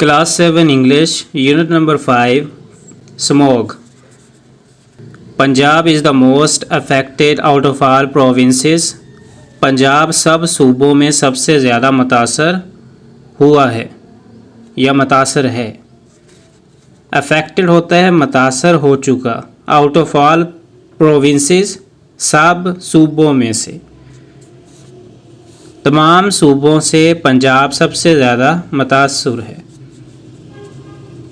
Class 7 English, Unit number 5, Smog. Punjab is the most affected out of all provinces. Punjab सब सूबों में सबसे ज़्यादा मुतासर हुआ है या मुतासर है। अफेक्टेड होता है मुतासर हो चुका। आउट ऑफ ऑल प्रोविंसेस, सब सूबों में से, तमाम सूबों से पंजाब सबसे ज़्यादा मुतासर है।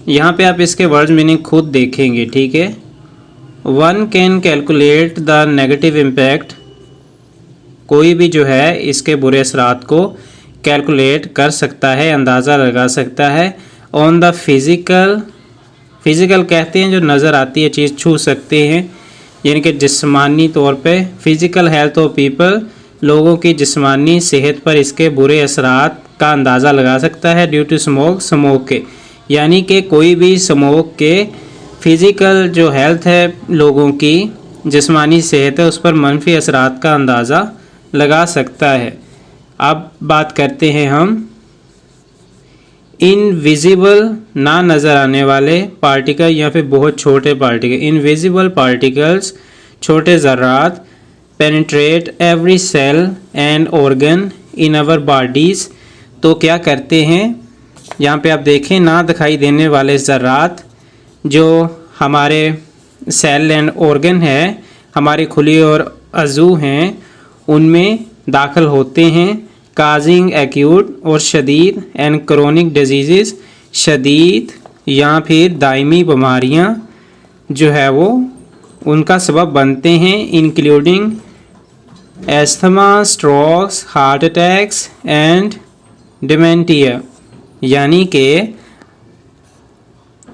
यहाँ पे आप इसके वर्ड मीनिंग खुद देखेंगे, ठीक है। One can calculate the negative impact, कोई भी जो है इसके बुरे असरात को कैलकुलेट कर सकता है, अंदाज़ा लगा सकता है। ऑन द फिज़िकल कहते हैं जो नज़र आती है चीज़, छू सकते हैं, यानी कि जिस्मानी तौर पे फिज़िकल हेल्थ ऑफ पीपल, लोगों की जिस्मानी सेहत पर इसके बुरे असरात का अंदाज़ा लगा सकता है। ड्यू टू स्मोक के, यानी कि कोई भी स्मोक के फ़िज़िकल जो हेल्थ है, लोगों की जिस्मानी सेहत है, उस पर मनफी असरात का अंदाज़ा लगा सकता है। अब बात करते हैं हम इनविजिबल, ना नज़र आने वाले पार्टिकल या फिर बहुत छोटे पार्टिकल। इनविजिबल पार्टिकल्स, छोटे ज़र्रात, penetrate every cell and organ in our bodies. तो क्या करते हैं, यहाँ पे आप देखें, ना दिखाई देने वाले ज़र्रात जो हमारे सेल एंड ऑर्गन है, हमारी खुली और अज़ू हैं, उनमें दाखिल होते हैं। काजिंग एक्यूट और शदीद एंड क्रोनिक डिजीज़, शदीद या फिर दायमी बीमारियाँ जो है वो उनका सबब बनते हैं। Including asthma, strokes, heart attacks and dementia, यानी कि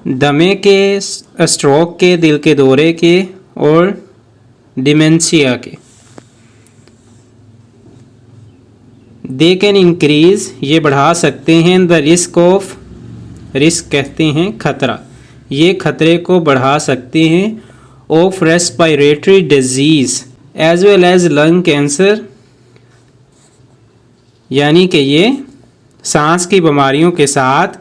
दमे के, स्ट्रोक के, दिल के दौरे के और डिमेंशिया के। दे कैन इंक्रीज़, ये बढ़ा सकते हैं। द रिस्क ऑफ, रिस्क कहते हैं खतरा, ये खतरे को बढ़ा सकते हैं। Of respiratory disease as well as lung cancer, यानी कि ये सांस की बीमारियों के साथ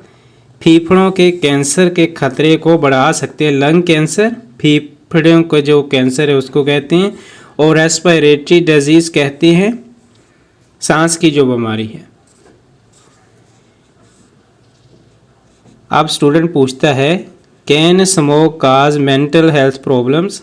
फेफड़ों के कैंसर के खतरे को बढ़ा सकते हैं। लंग कैंसर, फेफड़ों का जो कैंसर है उसको कहते हैं, और रेस्पिरेटरी डिजीज़ कहते हैं सांस की जो बीमारी है। अब स्टूडेंट पूछता है, can smoke cause mental health problems?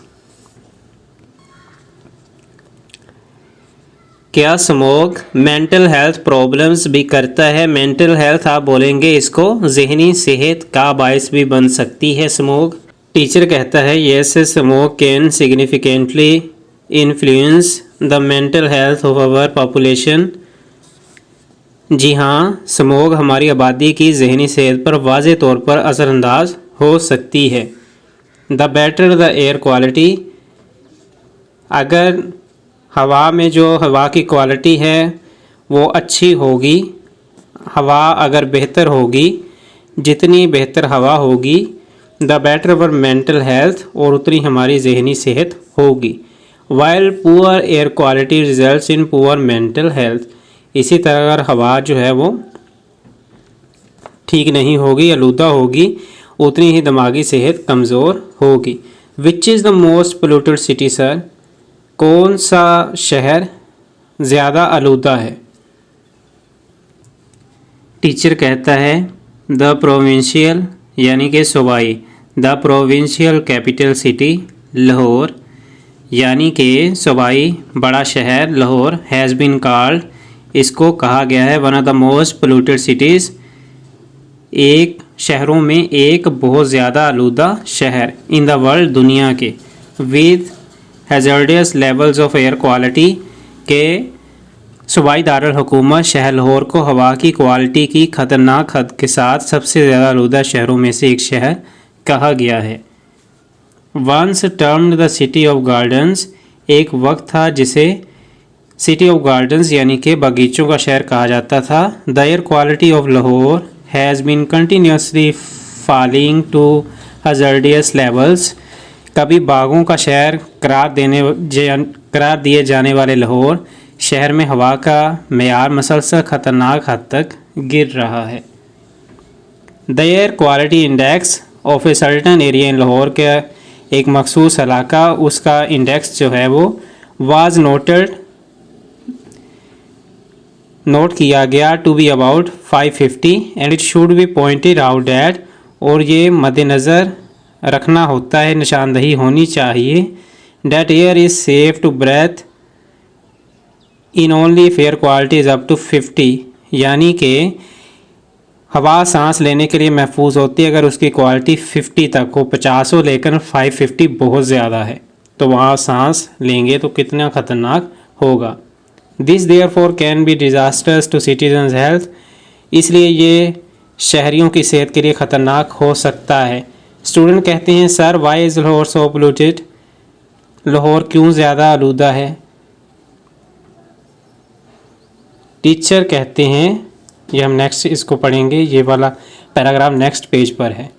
क्या स्मोक मेंटल हेल्थ प्रॉब्लम्स भी करता है? मेंटल हेल्थ आप बोलेंगे इसको, जहनी सेहत का बायस भी बन सकती है स्मोक। टीचर कहता है, yes smoke can significantly influence the mental health of our population. जी हाँ, स्मोक हमारी आबादी की जहनी सेहत पर वाज़ेह तौर पर असरअंदाज हो सकती है। The better the air quality, अगर हवा में जो हवा की क्वालिटी है वो अच्छी होगी, हवा अगर बेहतर होगी, जितनी बेहतर हवा होगी, the better our mental health, और उतनी हमारी जहनी सेहत होगी। While poor air quality results in poor mental health, इसी तरह अगर हवा जो है वो ठीक नहीं होगी, आलूदा होगी, उतनी ही दिमागी सेहत कमज़ोर होगी। Which is the most polluted city sir? कौन सा शहर ज़्यादा आलूदा है? टीचर कहता है, द प्रोविंशियल, यानी कि सूबाई, the provincial capital city Lahore, यानी कि सूबाई बड़ा शहर लाहौर, हैज़ बीन कॉल्ड, इसको कहा गया है, one of the most polluted cities, एक शहरों में एक बहुत ज़्यादा आलूदा शहर इन द वर्ल्ड, दुनिया के, with hazardous levels of air quality, के सूबाई दारुल हुकूमत शहर लाहौर को हवा की क्वालिटी की ख़तरनाक हद के साथ सबसे ज़्यादा आलूदा शहरों में से एक शहर कहा गया है। Once termed the city of gardens, एक वक्त था जिसे सिटी ऑफ गार्डन्स यानी कि बगीचों का शहर कहा जाता था। The air quality of Lahore has been continuously falling to hazardous levels, कभी बागों का शहर करार दिए जाने वाले लाहौर शहर में हवा का मेयार मसलसल ख़तरनाक हद तक गिर रहा है। The air quality index of a certain area in Lahore के एक मखसूस इलाका, उसका इंडेक्स जो है वो वाज नोट किया गया to be about 550 and it should be pointed out that, और ये मद्देनज़र रखना होता है, निशानदही होनी चाहिए, that air is safe to breathe in only if air quality is up to 50, यानी कि हवा सांस लेने के लिए महफूज होती है अगर उसकी क्वालिटी 50 तक हो, 50 हो, लेकिन 550 बहुत ज़्यादा है तो वहाँ सांस लेंगे तो कितना ख़तरनाक होगा। This therefore can be disasters to citizens health, इसलिए ये शहरियों की सेहत के लिए ख़तरनाक हो सकता है। स्टूडेंट कहते हैं sir why is Lahore so polluted, Lahore क्यों ज़्यादा आलूदा है। टीचर कहते हैं, ये हम नेक्स्ट इसको पढ़ेंगे, ये वाला पैराग्राफ नेक्स्ट पेज पर है।